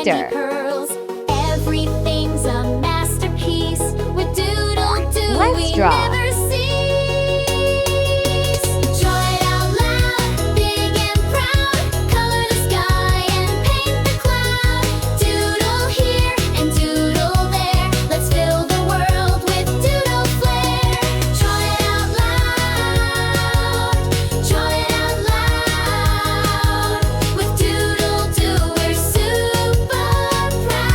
character. Pearls. Everything's a masterpiece. With DoodleDoo, Let's we draw. never cease. Draw it out loud, big and proud. Color the sky and paint the cloud. Doodle here and doodle there. Let's fill the world with doodle flair. Draw it out loud. Draw it out loud. With DoodleDoo, we're super proud.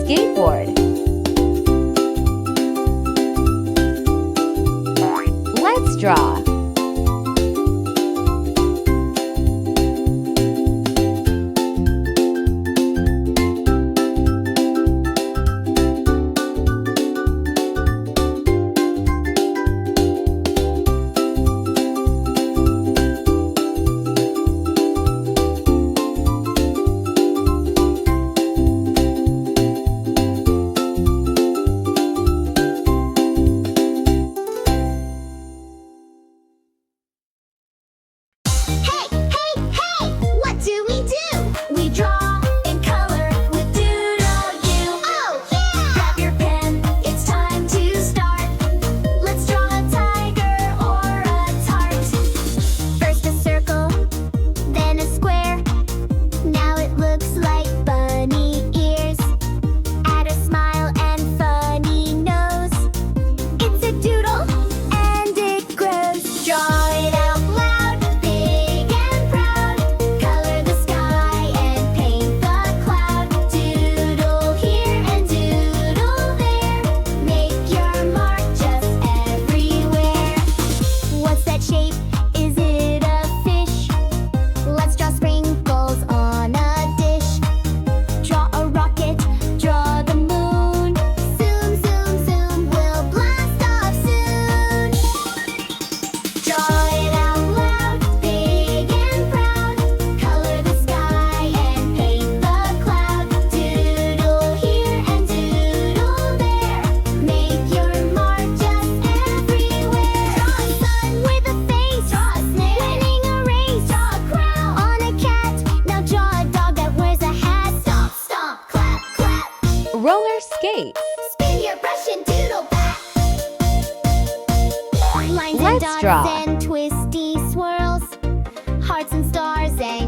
Skateboard. Let's draw. Hey, hey, hey! What do? We draw in color with DoodleDoo. Oh, yeah! Grab your pen, it's time to start. Let's draw a tiger or a tart. First a circle, then a square. Now it looks like bunny ears. Add a smile and funny nose. It's a doodle and it grows. Draw it out loud, big and proud. Color the sky and paint the cloud. Doodle here and doodle there. Make your mark just everywhere. What's that shape? Is it a fish? Let's draw sprinkles on a dish. Draw a rocket, draw the moon. Zoom, zoom, zoom, we'll blast off soon. Draw it out loud, big and proud. Color the sky and paint the cloud. Doodle here and doodle there. Make your mark just everywhere. Draw a sun with a face. Draw a snake winning a race. Draw a crown on a cat. Now draw a dog that wears a hat. Stomp, stomp, clap, clap. Roller skates. Spin your brush and doodle back. Lines and Let's dots draw. and twisty swirls. Hearts and stars and